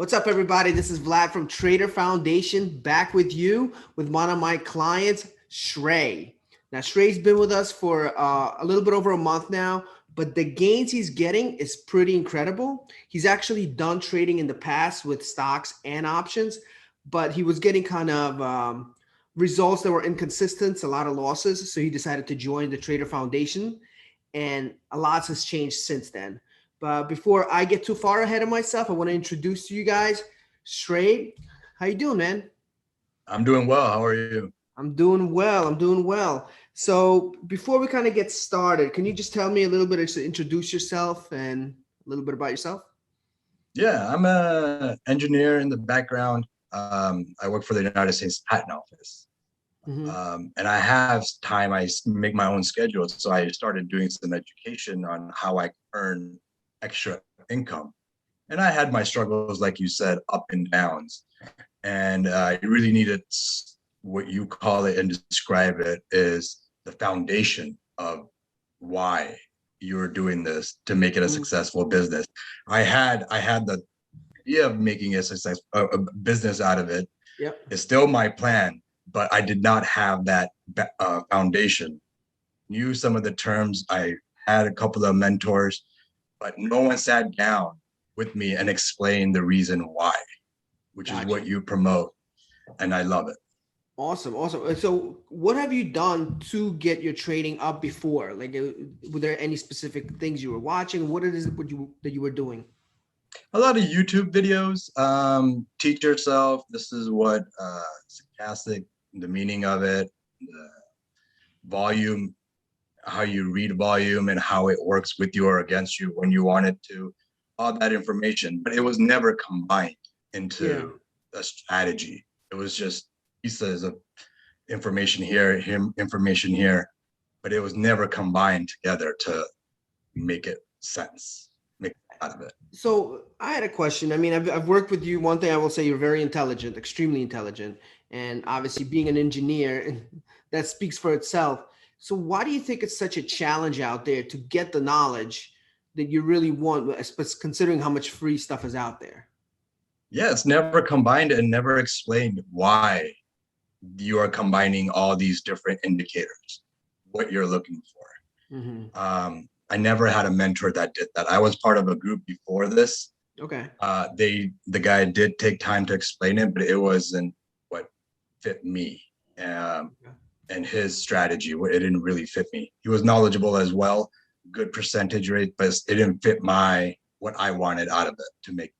What's up, everybody? This is Vlad from Trader Foundation, back with you with one of my clients, Shrey. Now, Shrey's been with us for a little bit over a month now, but the gains he's getting is pretty incredible. He's actually done trading in the past with stocks and options, but he was getting kind of results that were inconsistent, a lot of losses. So he decided to join the Trader Foundation, and a lot has changed since then. But before I get too far ahead of myself, I want to introduce to you guys Shrey. How you doing, man? I'm doing well. How are you? I'm doing well. I'm doing well. So before we kind of get started, can you just tell me a little bit, just introduce yourself and a little bit about yourself? Yeah, I'm a engineer in the background. I work for the United States Patent Office. Mm-hmm. And I have time, make my own schedule. So I started doing some education on how I earn extra income. And I had my struggles, like you said, up and downs. And I really needed what you call it and describe it is the foundation of why you're doing this to make it a successful business. I had the idea of making a business out of it. Yep. It's still my plan, but I did not have that foundation. Knew some of the terms. I had a couple of mentors, but no one sat down with me and explained the reason why, which is what you promote. And I love it. Awesome. Awesome. So what have you done to get your trading up before? Like, were there any specific things you were watching? What it is that you were doing? A lot of YouTube videos. Teach yourself. This is what stochastic, the meaning of it, the volume, how you read volume and how it works with you or against you when you want it to, all that information. But it was never combined into a strategy. It was just pieces of information here, information here, but it was never combined together to make it sense, make out of it. So I had a question. I mean, I've worked with you. One thing I will say, you're very intelligent, extremely intelligent, and obviously being an engineer, that speaks for itself. So why do you think it's such a challenge out there to get the knowledge that you really want, considering how much free stuff is out there? Yeah, it's never combined and never explained why you are combining all these different indicators, what you're looking for. Mm-hmm. I never had a mentor that did that. I was part of a group before this. Okay. The guy did take time to explain it, but it wasn't what fit me and his strategy. It didn't really fit me. He was knowledgeable as well, good percentage rate, but it didn't fit what I wanted out of it to make.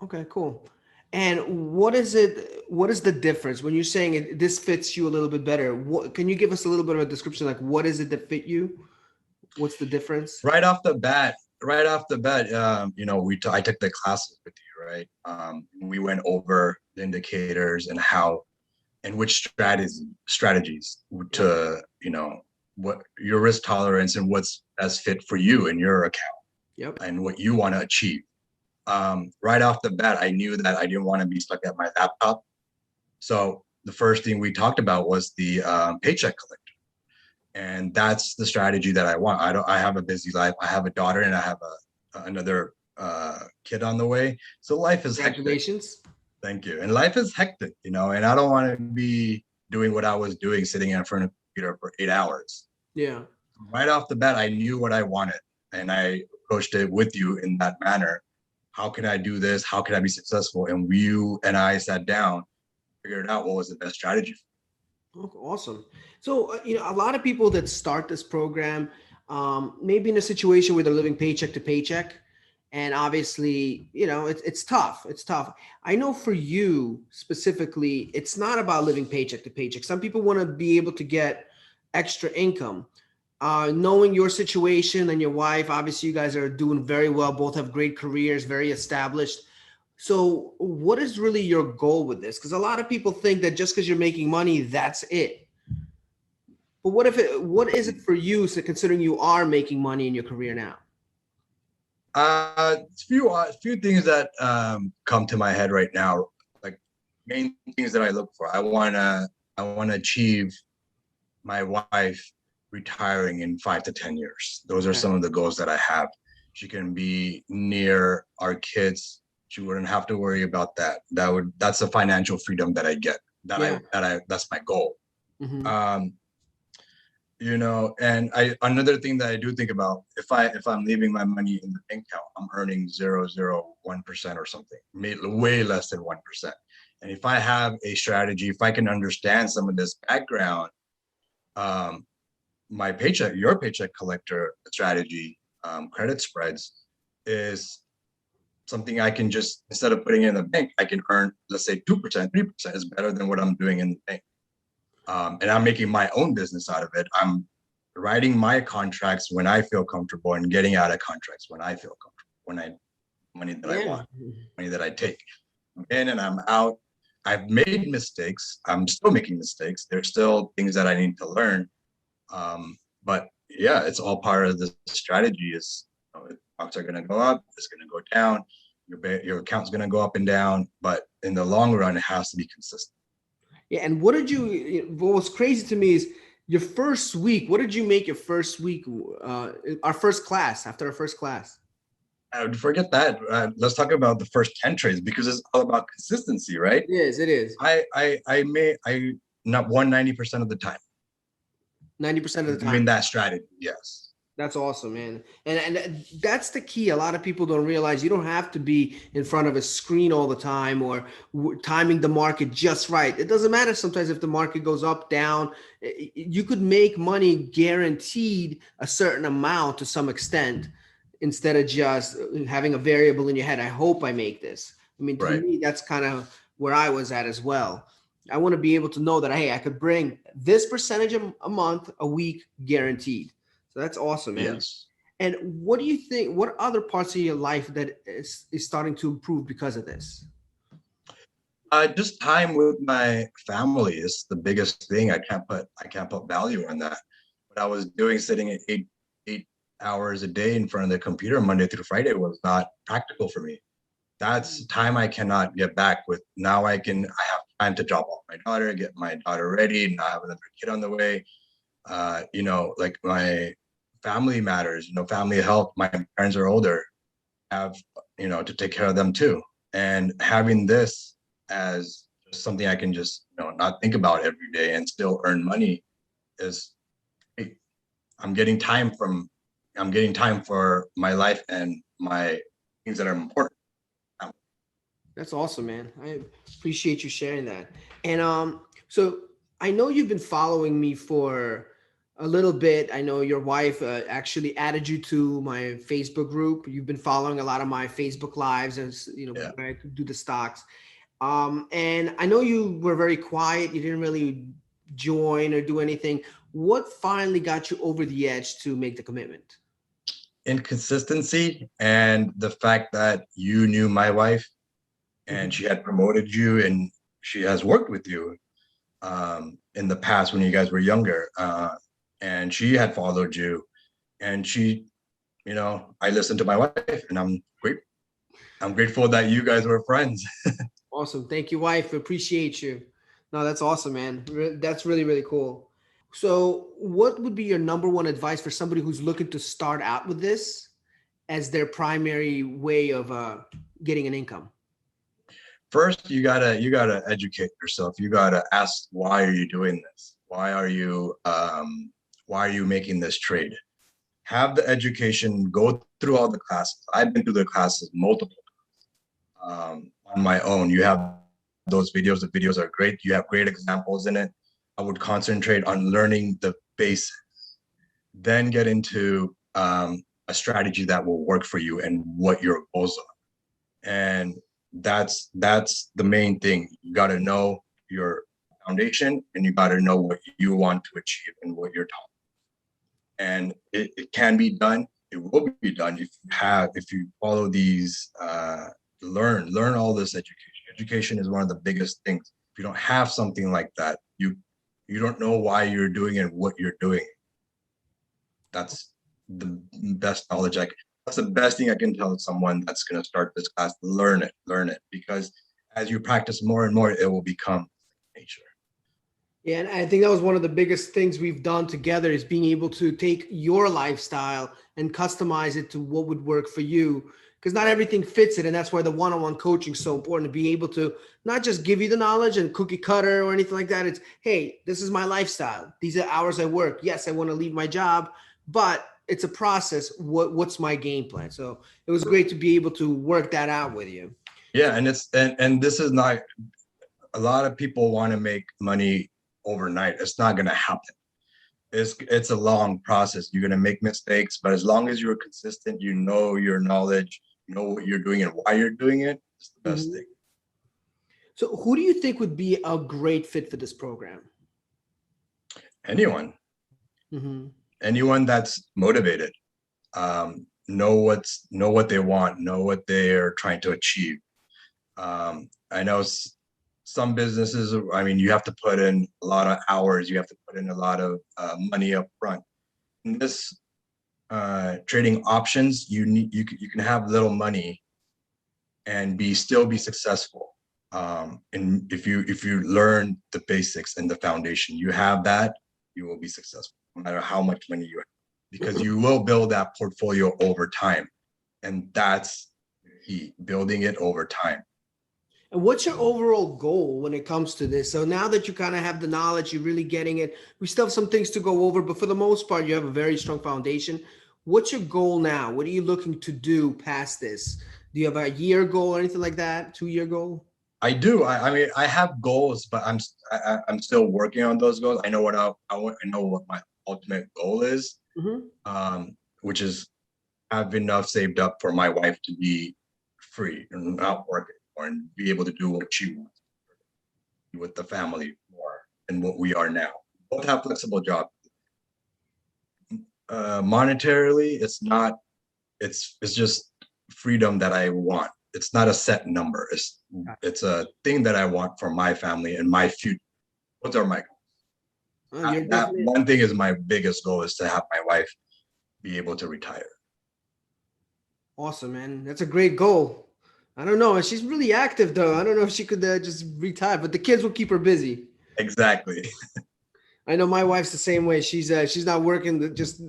Okay, cool. And what is it? What is the difference when you're saying this fits you a little bit better? What can you give us a little bit of a description? Like, what is it that fit you? What's the difference? Right off the bat, I took the classes with you, right? We went over the indicators and how and which strategies to, what your risk tolerance and what's best fit for you in your account. Yep. And what you want to achieve. Right off the bat, I knew that I didn't want to be stuck at my laptop. So the first thing we talked about was the paycheck collector. And that's the strategy that I want. I have a busy life. I have a daughter and I have another kid on the way. So life is Congratulations. hectic. Thank you. And life is hectic, and I don't want to be doing what I was doing, sitting in front of a computer for 8 hours. Yeah. Right off the bat, I knew what I wanted and I approached it with you in that manner. How can I do this? How can I be successful? And you and I sat down, figured out what was the best strategy. Okay, awesome. So, a lot of people that start this program, maybe in a situation where they're living paycheck to paycheck. And obviously, it's tough. It's tough. I know for you specifically, it's not about living paycheck to paycheck. Some people want to be able to get extra income. Knowing your situation and your wife, obviously you guys are doing very well. Both have great careers, very established. So what is really your goal with this? Because a lot of people think that just because you're making money, that's it. But what is it for you, so considering you are making money in your career now? Few things that come to my head right now, like main things that I look for. I wanna achieve my wife retiring in 5 to 10 years. Those are some of the goals that I have. She can be near our kids. She wouldn't have to worry about that. That's the financial freedom that I get. Yeah. That's my goal. Hmm. Um, and another thing that I do think about, if I'm leaving my money in the bank account, I'm earning 0.001% or something, way less than 1%. And if I have a strategy, if I can understand some of this background, um, your paycheck collector strategy, credit spreads, is something I can just, instead of putting it in the bank, I can earn, let's say 2%, 3% is better than what I'm doing in the bank. And I'm making my own business out of it. I'm writing my contracts when I feel comfortable and getting out of contracts when I feel comfortable, money that I Yeah. want, money that I take. I'm in and I'm out. I've made mistakes. I'm still making mistakes. There's still things that I need to learn. But yeah, it's all part of the strategy. Is stocks are going to go up, it's going to go down. Your account's going to go up and down, but in the long run, it has to be consistent. Yeah. And what was crazy to me is your first week. What did you make your first week? Our first class, after our first class. I would forget that. Let's talk about the first 10 trades, because it's all about consistency, right? It is. It is. I not won 90% of the time 90% of the doing time. that strategy. Yes. That's awesome, man. And that's the key. A lot of people don't realize you don't have to be in front of a screen all the time or timing the market just right. It doesn't matter sometimes if the market goes up, down. You could make money guaranteed a certain amount to some extent instead of just having a variable in your head. I hope I make this. I mean, for Right. me, that's kind of where I was at as well. I want to be able to know that, hey, I could bring this percentage a month, a week guaranteed. So that's awesome, man. Yes. And what do you think? What other parts of your life that is starting to improve because of this? Just time with my family is the biggest thing. I can't put value on that. What I was doing, sitting at 8 hours a day in front of the computer Monday through Friday, was not practical for me. That's time I cannot get back. With now, I have time to drop off my daughter, get my daughter ready, not have another kid on the way. Like my family matters. Family health. My parents are older. Have to take care of them too. And having this as just something I can just not think about every day and still earn money is great. I'm getting time from I'm getting time for my life and my things that are important. That's awesome, man. I appreciate you sharing that. And so I know you've been following me for a little bit. I know your wife actually added you to my Facebook group. You've been following a lot of my Facebook lives, as Yeah. when I do the stocks. And I know you were very quiet. You didn't really join or do anything. What finally got you over the edge to make the commitment? Inconsistency and the fact that you knew my wife and Mhm. she had promoted you and she has worked with you in the past when you guys were younger, and she had followed you, and I listened to my wife, and I'm grateful that you guys were friends. Awesome. Thank you, wife. Appreciate you. No, that's awesome, man. That's really, really cool. So, what would be your number one advice for somebody who's looking to start out with this as their primary way of getting an income? First, you gotta educate yourself. You gotta ask, why are you doing this? Why are you making this trade? Have the education, go through all the classes. I've been through the classes multiple on my own. You have those videos. The videos are great. You have great examples in it. I would concentrate on learning the basics, then get into a strategy that will work for you and what your goals are. And that's the main thing. You got to know your foundation, and you got to know what you want to achieve and what you're taught. And it can be done. It will be done if you follow these. Learn all this education. Education is one of the biggest things. If you don't have something like that, you don't know why you're doing it, what you're doing. That's the best knowledge that's the best thing I can tell someone that's going to start this class. Learn it, because as you practice more and more, it will become nature. Yeah, and I think that was one of the biggest things we've done together is being able to take your lifestyle and customize it to what would work for you. Because not everything fits it. And that's why the one-on-one coaching is so important to be able to not just give you the knowledge and cookie cutter or anything like that. It's, hey, this is my lifestyle. These are hours I work. Yes, I want to leave my job, but it's a process. What's my game plan? So it was great to be able to work that out with you. Yeah, and this is not, a lot of people want to make money overnight. It's not going to happen. It's a long process. You're going to make mistakes, but as long as you're consistent, you know your knowledge, you know what you're doing and why you're doing it, it's the best Mhm. thing. So who do you think would be a great fit for this program? Anyone, Hmm. anyone that's motivated, know what they want, know what they're trying to achieve. I know some businesses, I mean, you have to put in a lot of hours, you have to put in a lot of money up front. In this trading options, you can have little money and still be successful. And if you learn the basics and the foundation, you have that, you will be successful no matter how much money you have, because you will build that portfolio over time, and that's key, building it over time. And what's your overall goal when it comes to this? So now that you kind of have the knowledge, you're really getting it. We still have some things to go over, but for the most part, you have a very strong foundation. What's your goal now? What are you looking to do past this? Do you have a year goal or anything like that? 2 year goal? I do. I mean, I have goals, but I'm still working on those goals. I know what I want. I know what my ultimate goal is, Hmm. which is have enough saved up for my wife to be free and not work anymore and be able to do what she wants with the family more than what we are now. Both have flexible jobs. Monetarily, it's not. It's just freedom that I want. It's not a set number. It's a thing that I want for my family and my future. Those are my goals. You're That definitely one thing is my biggest goal, is to have my wife be able to retire. awesome, man. That's a great goal. I don't know. She's really active, though. I don't know if she could just retire, but the kids will keep her busy. Exactly. I know my wife's the same way. She's not working. Just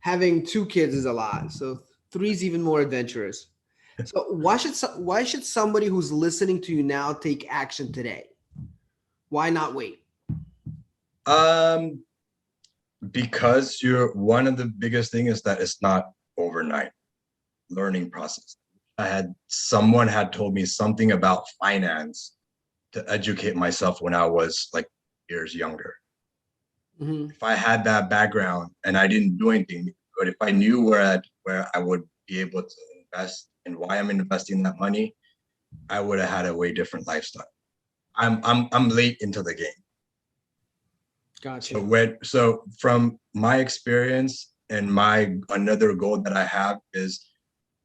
having two kids is a lot. So three's even more adventurous. So why should somebody who's listening to you now take action today? Why not wait? Um, because you're one of the biggest thing is that it's not overnight learning process. Someone had told me something about finance to educate myself when I was like years younger. Hmm. If I had that background and I didn't do anything, but if I knew where I would be able to invest and why I'm investing that money, I would have had a way different lifestyle. I'm late into the game. Gotcha. So from my experience and my another goal that I have is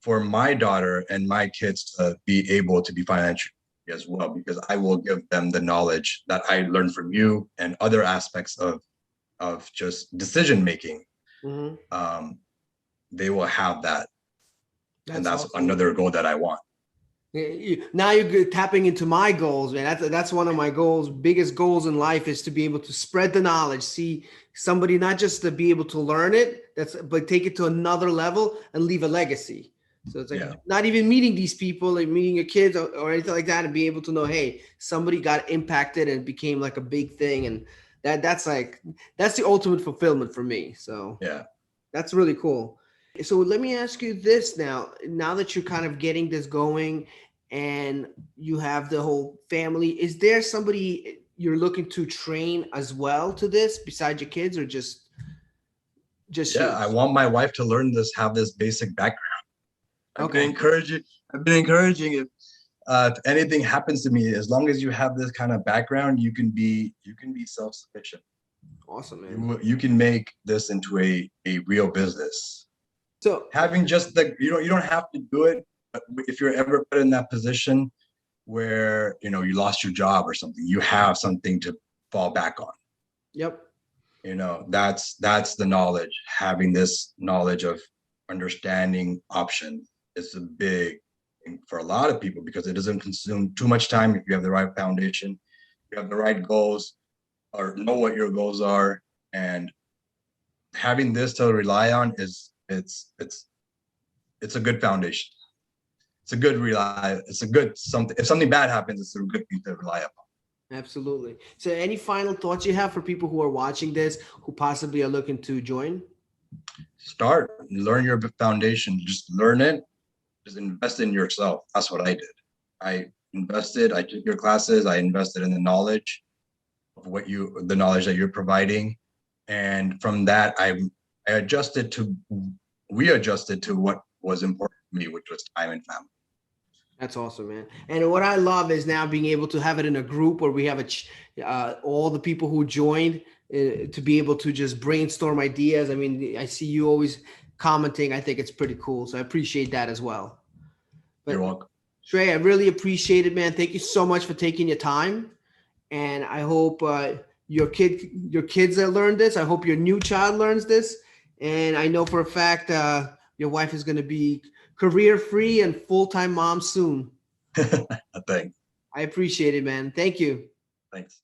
for my daughter and my kids to be able to be financially as well, because I will give them the knowledge that I learned from you and other aspects of just decision making. Hmm. Um, they will have that, and That's that's awesome. another goal that I want. Now you're tapping into my goals, man. That's one of my goals. Biggest goals in life is to be able to spread the knowledge. See somebody not just to be able to learn it, but take it to another level and leave a legacy. So it's like Yeah, not even meeting these people, like meeting your kids or anything like that, and be able to know, hey, somebody got impacted and became like a big thing, and that's the ultimate fulfillment for me. So yeah. that's really cool. So let me ask you this now. Now that you're kind of getting this going and you have the whole family, is there somebody you're looking to train as well to this besides your kids or just Yeah, you? I want my wife to learn this, have this basic background. I've been Okay. encouraging, I've been encouraging if anything happens to me, as long as you have this kind of background, you can be self-sufficient. Awesome, man. You can make this into a real business. So Having just you don't have to do it, but if you're ever put in that position where you lost your job or something, you have something to fall back on. yep. That's the knowledge. Having this knowledge of understanding options is a big thing for a lot of people, because it doesn't consume too much time if you have the right foundation, you have the right goals. or know what your goals are, and having this to rely on is it's a good foundation. It's a good rely. It's a good something. If something bad happens, it's a good thing to rely upon. Absolutely. So any final thoughts you have for people who are watching this, who possibly are looking to join? Start, learn your foundation. Just learn it. Just invest in yourself. That's what I did. I invested. I took your classes. I invested in the knowledge of the knowledge that you're providing, and from that, I adjusted to, we adjusted to what was important to me, which was time and family. That's awesome, man. And what I love is now being able to have it in a group where we have all the people who joined to be able to just brainstorm ideas. I mean, I see you always commenting. I think it's pretty cool. So I appreciate that as well. But You're welcome. Shrey, I really appreciate it, man. Thank you so much for taking your time. And I hope your kids that learned this. I hope your new child learns this. And I know for a fact your wife is going to be career free and full-time mom soon. Thanks. I appreciate it, man. Thank you. Thanks.